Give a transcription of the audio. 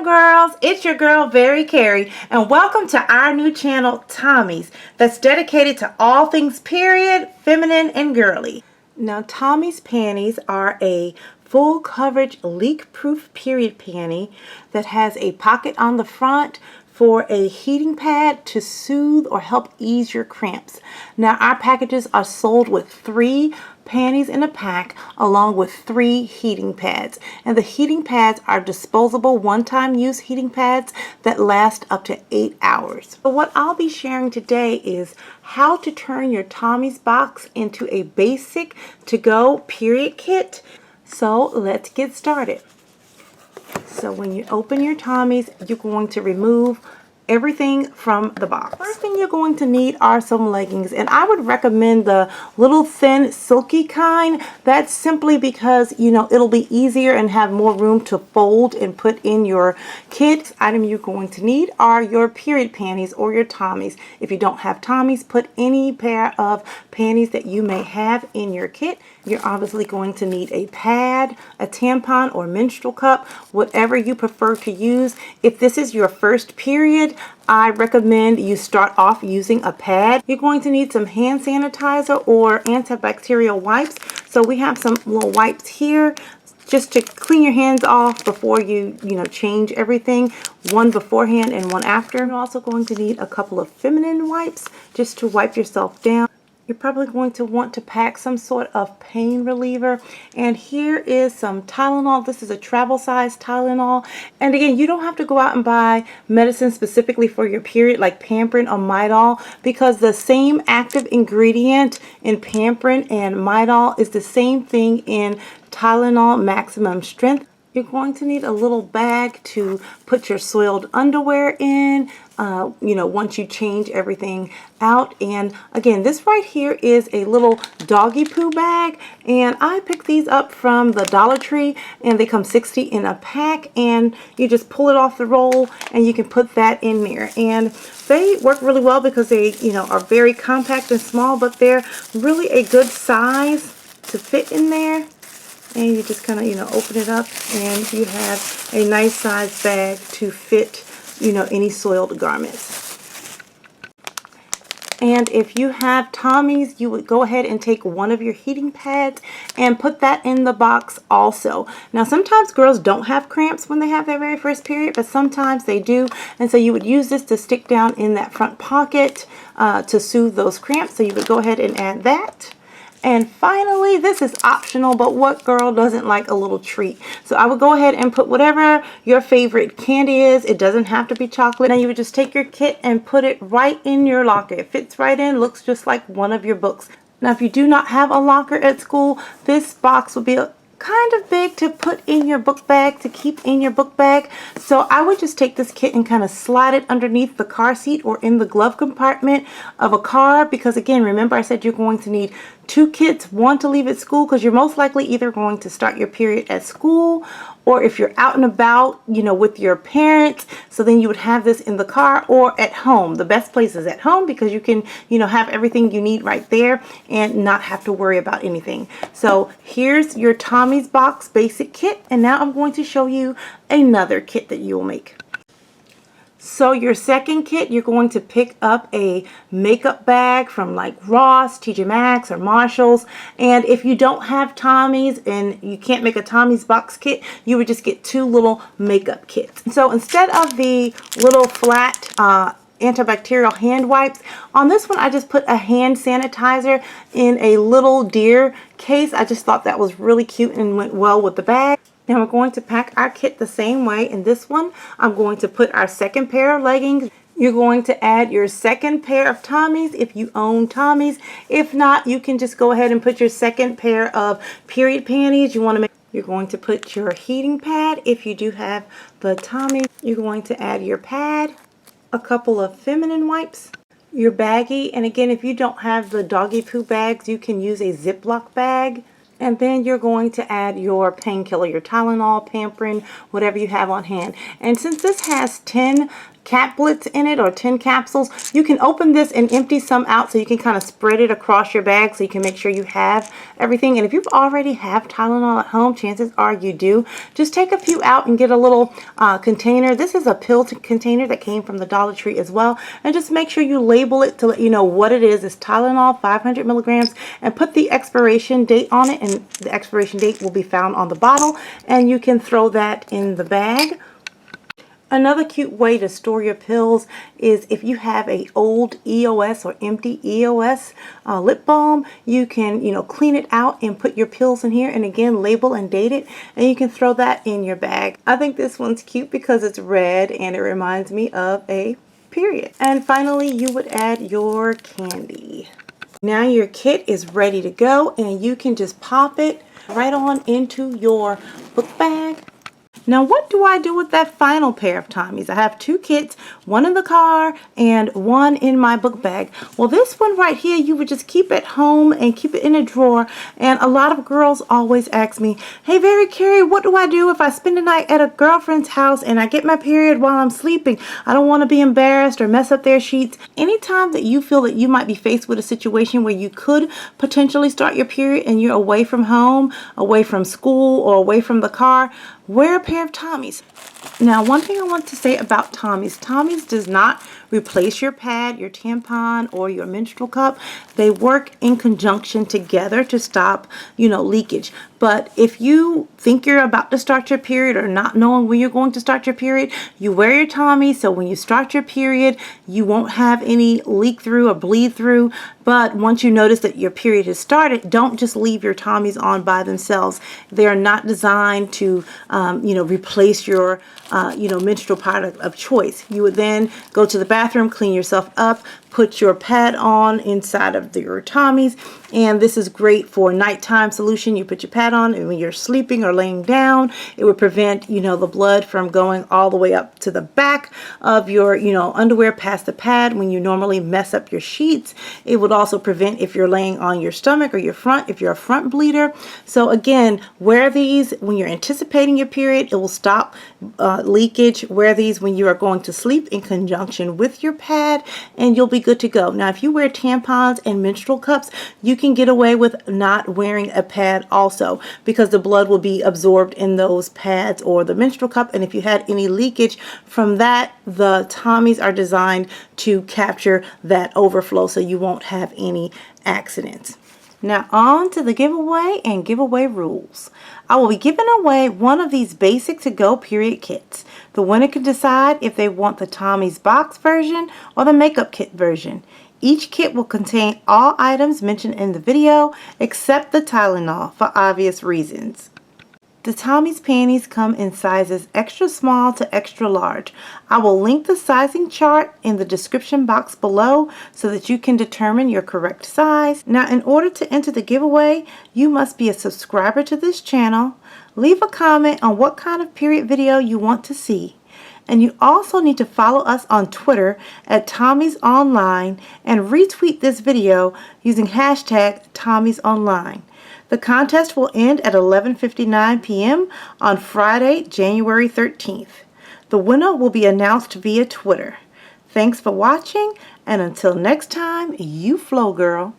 girls, it's your girl Veri Keri, and welcome to our new channel Tomies that's dedicated to all things period, feminine, and girly. Now Tomies panties are a full coverage leak proof period panty that has a pocket on the front for a heating pad to soothe or help ease your cramps. Now our packages are sold with 3 panties in a pack along with 3 heating pads, and the heating pads are disposable one-time use heating pads that last up to 8 hours. So what I'll be sharing today is how to turn your Tomies box into a basic to-go period kit. So let's get started. So when you open your Tomies, you're going to remove everything from the box. First thing you're going to need are some leggings, and I would recommend the little thin silky kind. That's simply because it'll be easier and have more room to fold and put in your kit. Item you're going to need are your period panties or your Tomies. If you don't have Tomies, put any pair of panties that you may have in your kit. You're obviously going to need a pad, a tampon or menstrual cup, whatever you prefer to use. If this is your first period, I recommend you start off using a pad. You're going to need some hand sanitizer or antibacterial wipes. So we have some little wipes here just to clean your hands off before you change everything. One beforehand and one after. You're also going to need a couple of feminine wipes just to wipe yourself down. You're probably going to want to pack some sort of pain reliever. And here is some Tylenol. This is a travel size Tylenol. And again, you don't have to go out and buy medicine specifically for your period like Pamprin or Midol, because the same active ingredient in Pamprin and Midol is the same thing in Tylenol Maximum Strength. You're going to need a little bag to put your soiled underwear in, once you change everything out. And again, this right here is a little doggy poo bag, and I picked these up from the Dollar Tree, and they come 60 in a pack, and you just pull it off the roll and you can put that in there. And they work really well because they, are very compact and small, but they're really a good size to fit in there. And you just kind of, open it up and you have a nice size bag to fit, any soiled garments. And if you have Tomies, you would go ahead and take one of your heating pads and put that in the box also. Now, sometimes girls don't have cramps when they have their very first period, but sometimes they do. And so you would use this to stick down in that front pocket to soothe those cramps. So you would go ahead and add that. And finally, this is optional, but what girl doesn't like a little treat? So I would go ahead and put whatever your favorite candy is. It doesn't have to be chocolate. And you would just take your kit and put it right in your locker. It fits right in, looks just like one of your books. Now, if you do not have a locker at school, this box would be kind of big to put in your book bag, to keep in your book bag. So I would just take this kit and kind of slide it underneath the car seat or in the glove compartment of a car, because again, remember I said you're going to need 2 kits, one to leave at school, because you're most likely either going to start your period at school, or if you're out and about, with your parents, so then you would have this in the car or at home. The best place is at home because you can, have everything you need right there and not have to worry about anything. So here's your Tomies box basic kit, and now I'm going to show you another kit that you will make. So your second kit, you're going to pick up a makeup bag from like Ross, TJ Maxx, or Marshalls. And if you don't have Tomies and you can't make a Tomies box kit, you would just get 2 little makeup kits. So instead of the little flat antibacterial hand wipes, on this one I just put a hand sanitizer in a little deer case. I just thought that was really cute and went well with the bag. Now we're going to pack our kit the same way. In this one, I'm going to put our second pair of leggings. You're going to add your second pair of Tomies if you own Tomies. If not, you can just go ahead and put your second pair of period panties. You're going to put your heating pad if you do have the Tomies. You're going to add your pad, a couple of feminine wipes, your baggie, and again, if you don't have the doggy poo bags, you can use a Ziploc bag. And then you're going to add your painkiller, your Tylenol, Pamprin, whatever you have on hand. And since this has 10 caplets in it, or 10 capsules. You can open this and empty some out so you can kind of spread it across your bag so you can make sure you have everything. And if you've already have Tylenol at home, chances are you do. Just take a few out and get a little container. This is a pill container that came from the Dollar Tree as well. And just make sure you label it to let you know what it is. It's Tylenol, 500 milligrams, and put the expiration date on it. And the expiration date will be found on the bottle, and you can throw that in the bag. Another cute way to store your pills is if you have a old EOS or empty EOS lip balm, you can, clean it out and put your pills in here, and again, label and date it, and you can throw that in your bag. I think this one's cute because it's red and it reminds me of a period. And finally, you would add your candy. Now your kit is ready to go, and you can just pop it right on into your book bag. Now, what do I do with that final pair of Tomies? I have 2 kits, one in the car and one in my book bag. Well, this one right here, you would just keep at home and keep it in a drawer. And a lot of girls always ask me, hey, Veri, Keri, what do I do if I spend the night at a girlfriend's house and I get my period while I'm sleeping? I don't want to be embarrassed or mess up their sheets. Anytime that you feel that you might be faced with a situation where you could potentially start your period and you're away from home, away from school, or away from the car, wear a pair of Tomies. Now, one thing I want to say about Tomies, Tomies does not replace your pad, your tampon, or your menstrual cup. They work in conjunction together to stop, leakage. But if you think you're about to start your period or not knowing when you're going to start your period, you wear your Tomies, so when you start your period, you won't have any leak through or bleed through. But once you notice that your period has started, don't just leave your Tomies on by themselves. They are not designed to, replace your, menstrual product of choice. You would then go to the bathroom, clean yourself up, put your pad on inside of your Tomies, and this is great for nighttime solution. You put your pad on, and when you're sleeping or laying down, it would prevent, the blood from going all the way up to the back of your, underwear past the pad when you normally mess up your sheets. It would also prevent if you're laying on your stomach or your front, if you're a front bleeder. So again, wear these when you're anticipating your period. It will stop leakage. Wear these when you are going to sleep in conjunction with your pad, and you'll be good to go. Now, if you wear tampons and menstrual cups, you can get away with not wearing a pad also, because the blood will be absorbed in those pads or the menstrual cup. And if you had any leakage from that, the Tomies are designed to capture that overflow so you won't have any accidents. Now on to the giveaway and giveaway rules. I will be giving away one of these basic to-go period kits. The winner can decide if they want the Tomies box version or the makeup kit version. Each kit will contain all items mentioned in the video except the Tylenol for obvious reasons. The Tomies panties come in sizes extra small to extra large. I will link the sizing chart in the description box below so that you can determine your correct size. Now, in order to enter the giveaway, you must be a subscriber to this channel, leave a comment on what kind of period video you want to see, and you also need to follow us on Twitter at TomiesOnline and retweet this video using hashtag TomiesOnline. The contest will end at 11:59 p.m. on Friday, January 13th. The winner will be announced via Twitter. Thanks for watching, and until next time, you flow, girl.